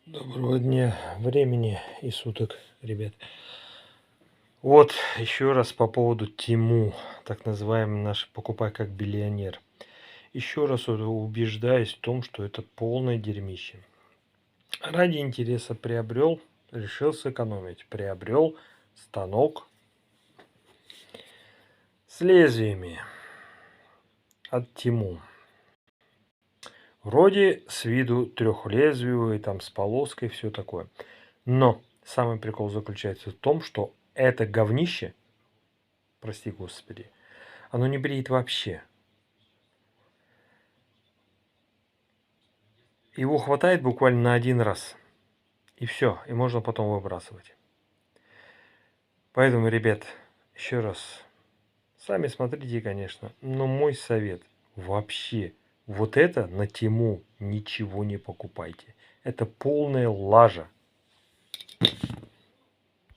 Доброго дня, времени и суток, ребят. Вот еще раз по поводу Тему, так называемый наш «покупай как биллионер». Еще раз убеждаюсь в том, что это полное дерьмище. Ради интереса приобрел, решил сэкономить. Приобрел станок с лезвиями от Тему. Вроде с виду трехлезвию и там с полоской, все такое. Но самый прикол заключается в том, что это говнище, прости господи, оно не бреет вообще. Его хватает буквально на один раз. И все, и можно потом выбрасывать. Поэтому, ребят, еще раз, сами смотрите, конечно, но мой совет вообще, вот это на Тему ничего не покупайте. Это полная лажа.